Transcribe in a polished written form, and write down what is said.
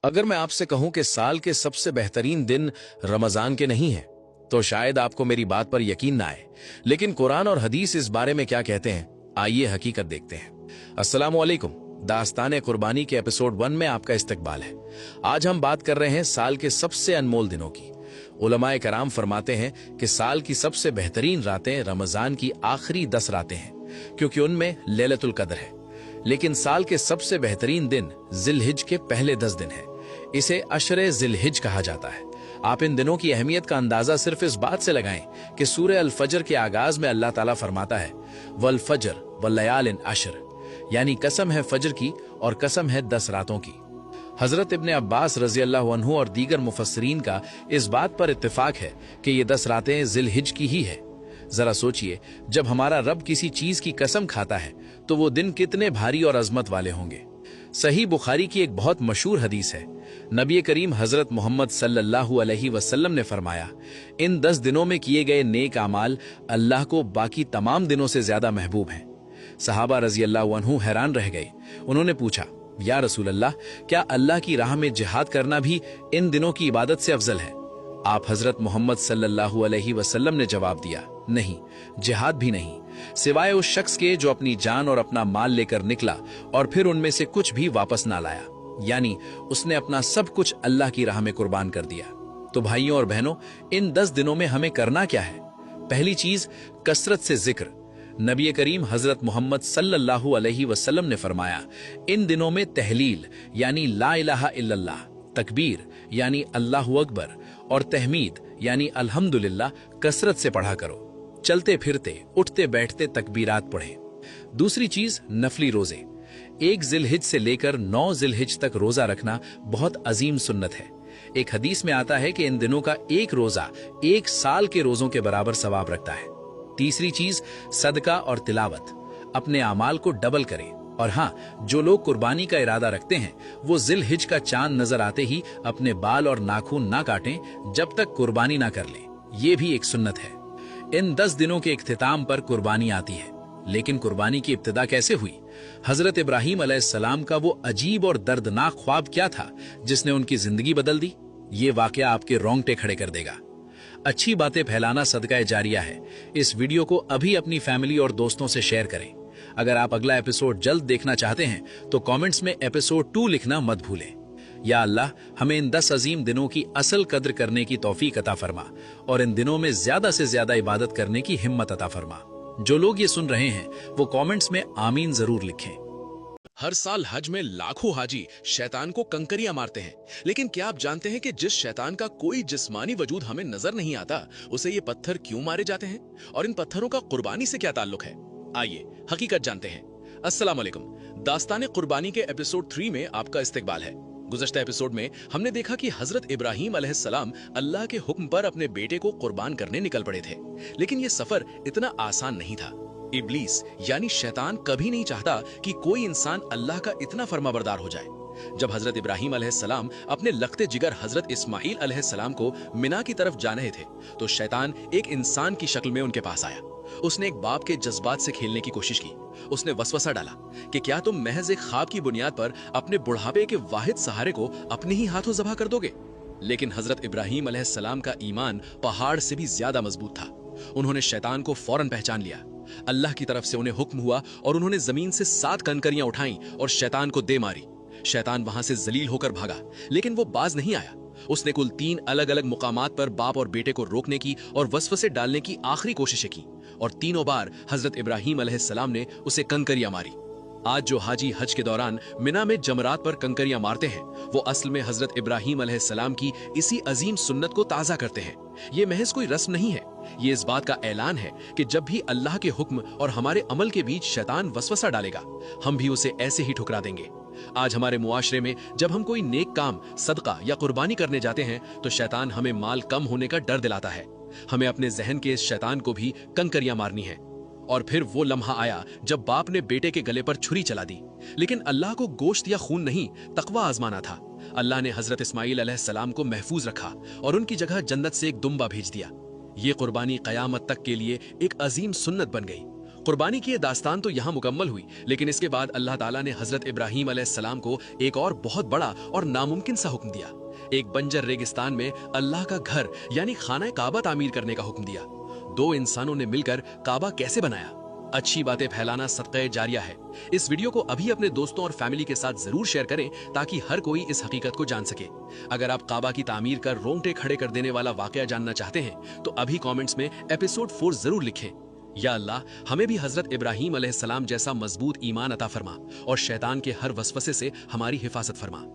अगर मैं आपसे कहूं कि साल के सबसे बेहतरीन दिन रमजान के नहीं हैं, तो शायद आपको मेरी बात पर यकीन ना आए। लेकिन कुरान और हदीस इस बारे में क्या कहते हैं, आइए हकीकत देखते हैं। अस्सलामु अलैकुम। दास्तान कुर्बानी के एपिसोड 1 में आपका इस्तकबाल है। आज हम बात कर रहे हैं साल के सबसे अनमोल दिनों की। उलमाए कराम फरमाते हैं कि साल की सबसे बेहतरीन रातें रमजान की आखिरी 10 रातें हैं, क्योंकि उनमें लैलतुल कद्र है। लेकिन साल के सबसे बेहतरीन दिन जिलहिज के पहले 10 दिन है। इसे अशरे जिलहिज कहा जाता है। आप इन दिनों की अहमियत का अंदाजा सिर्फ इस बात से लगाएं कि सूरह अल फजर के आगाज में अल्लाह ताला फरमाता है, वल फजर वल्लयालिन अशर, यानी कसम है फजर की और कसम है 10 रातों की। हजरत इब्ने अब्बास रजी अल्लाह अन्हु और दीगर मुफस्सिरीन का इस बात पर इत्तेफाक है कि ये 10 रातें जिलहिज की ही है। जरा सोचिए, जब हमारा रब किसी चीज की कसम खाता है तो वो दिन कितने भारी और अजमत वाले होंगे। सही बुखारी की एक बहुत मशहूर हदीस है। नबी करीम हजरत मोहम्मद सल्लल्लाहु अलैहि वसल्लम ने फरमाया, इन 10 दिनों में किए गए नेक अमाल अल्लाह को बाकी तमाम दिनों से ज्यादा महबूब हैं। सहाबा रजी अल्लाह अन्हु हैरान रह गए। उन्होंने पूछा, या रसूल अल्लाह, क्या अल्लाह की राह में जिहाद करना भी इन दिनों की इबादत से अफजल है? आप हजरत मोहम्मद सल्लल्लाहु अलैहि वसल्लम ने जवाब दिया, नहीं, जिहाद भी नहीं, सिवाय उस शख्स के जो अपनी जान और अपना माल लेकर निकला और फिर उनमें से कुछ भी वापस ना लाया, यानी उसने अपना सब कुछ अल्लाह की राह में कुर्बान कर दिया। तो भाइयों और बहनों, इन 10 दिनों में हमें करना क्या है? पहली चीज, कसरत से जिक्र। नबी करीम हजरत मोहम्मद सल्लल्लाहु अलैहि वसल्लम ने फरमाया, इन दिनों में तहलील यानी ला इलाहा इल्लल्लाह, तकबीर यानी अल्लाहु अकबर और तहमीद यानी अल्हम्दुलिल्लाह कसरत से पढ़ा करो। चलते फिरते उठते बैठते तकबीरात पढ़ें। दूसरी चीज, नफली रोजे। 1 जिलहिज से लेकर 9 जिलहिज तक रोजा रखना बहुत अजीम सुन्नत है। एक हदीस में आता है कि इन दिनों का एक रोजा 1 साल के रोजों के बराबर सवाब रखता है। तीसरी चीज, सदका और तिलावत। अपने अमाल को डबल करें। और हाँ, जो लोग कुर्बानी का इरादा रखते हैं वो जिलहिज का चांद नजर आते ही अपने बाल और नाखून ना काटें जब तक कुर्बानी ना कर लें। ये भी एक सुन्नत है। इन 10 दिनों के इख्तिताम पर कुर्बानी आती है। लेकिन कुर्बानी की इब्तिदा कैसे हुई? हजरत इब्राहीम अलैहिस्सलाम का वो अजीब और दर्दनाक ख्वाब क्या था जिसने उनकी जिंदगी बदल दी? ये वाकया आपके रोंगटे खड़े कर देगा। अच्छी बातें फैलाना सदका जारिया है। इस वीडियो को अभी अपनी फैमिली और दोस्तों से शेयर करें। अगर आप अगला एपिसोड जल्द देखना चाहते हैं तो कमेंट्स में एपिसोड 2 लिखना मत भूलें। या अल्लाह, हमें इन 10 अजीम दिनों की असल कद्र करने की तौफीक अता फरमा और इन दिनों में ज्यादा से ज्यादा इबादत करने की हिम्मत अता फरमा। जो लोग ये सुन रहे हैं वो कमेंट्स में आमीन जरूर लिखें। हर साल हज में लाखों हाजी शैतान को कंकरियां मारते हैं, लेकिन क्या आप जानते हैं कि जिस शैतान का कोई जिस्मानी वजूद हमें नजर नहीं आता, उसे ये पत्थर क्यों मारे जाते हैं और इन पत्थरों का कुर्बानी से क्या ताल्लुक है? आइए हकीकत जानते हैं। अस्सलाम वालेकुम। दास्तान कुर्बानी के एपिसोड 3 में आपका इस्तकबाल है। गुज़श्ता एपिसोड में हमने देखा कि हजरत इब्राहीम अलैहिस्सलाम अल्लाह के हुक्म पर अपने बेटे को कुर्बान करने निकल पड़े थे। लेकिन ये सफर इतना आसान नहीं था। इब्लीस यानी शैतान कभी नहीं चाहता कि कोई इंसान अल्लाह का इतना फर्माबरदार हो जाए। जब हजरत इब्राहीम अलैहिस्सलाम अपने लखते जिगर हजरत इस्माइल अलैहिस्सलाम को मिना की तरफ जा रहे थे तो शैतान एक इंसान की शक्ल में उनके पास आया। उसने एक बाप के जज्बात से खेलने की कोशिश की। उसने वसवसा डाला कि क्या तुम महज एक ख्वाब की बुनियाद पर अपने बुढ़ापे के वाहिद सहारे को अपने ही हाथों ज़बह कर दोगे? लेकिन हजरत इब्राहीम अलैहिस्सलाम का ईमान पहाड़ से भी ज्यादा मजबूत था। उन्होंने शैतान को फौरन पहचान लिया। अल्लाह की तरफ से उन्हें हुक्म हुआ और उन्होंने जमीन से 7 कंकरियां उठाई और शैतान को दे मारी। शैतान वहां से जलील होकर भागा, लेकिन वो बाज नहीं आया। उसने कुल 3 अलग अलग मुकामात पर बाप और बेटे को रोकने की और वसवसे डालने की आखिरी कोशिशें की और तीनों बार हजरत इब्राहीम अलैहिस्सलाम ने उसे कंकरियां मारी। आज जो हाजी हज के दौरान मिना में जमरात पर कंकरियां मारते हैं वो असल में हजरत इब्राहीम अलैहिस्सलाम की इसी अजीम सुन्नत को ताज़ा करते हैं। ये महज कोई रस्म नहीं है, ये इस बात का ऐलान है कि जब भी अल्लाह के हुक्म और हमारे अमल के बीच शैतान वसवसा डालेगा, हम भी उसे ऐसे ही ठुकरा देंगे। आज हमारे मुआशरे में जब हम कोई नेक काम, सदका या कुर्बानी करने जाते हैं तो शैतान हमें माल कम होने का डर दिलाता है। हमें अपने जहन के इस शैतान को भी कंकरियां मारनी है। और फिर वो लम्हा आया जब बाप ने बेटे के गले पर छुरी चला दी। लेकिन अल्लाह को गोश्त या खून नहीं, तकवा आजमाना था। अल्लाह ने हजरत इस्माइल अलैहिस्सलाम को महफूज रखा और उनकी जगह जन्नत से एक दुम्बा भेज दिया। ये कुर्बानी कयामत तक के लिए एक अजीम सुन्नत बन गई। कुर्बानी की ये दास्तान तो यहाँ मुकम्मल हुई, लेकिन इसके बाद अल्लाह ताला ने हजरत इब्राहीम अलैहिस्सलाम को एक और बहुत बड़ा और नामुमकिन सा हुक्म दिया। एक बंजर रेगिस्तान में अल्लाह का घर यानी खाना काबा तामीर करने का हुक्म दिया। दो इंसानों ने मिलकर काबा कैसे बनाया? अच्छी बातें फैलाना सदक़े जारिया है। इस वीडियो को अभी अपने दोस्तों और फैमिली के साथ जरूर शेयर करें ताकि हर कोई इस हकीकत को जान सके। अगर आप काबा की तामीर कर रोंगटे खड़े कर देने वाला वाकया जानना चाहते हैं तो अभी कमेंट्स में एपिसोड 4 जरूर लिखें। या अल्लाह, हमें भी हजरत इब्राहीम अलैहिस्सलाम जैसा मजबूत ईमान अता फरमा और शैतान के हर वसवसे से हमारी हिफाजत फरमा।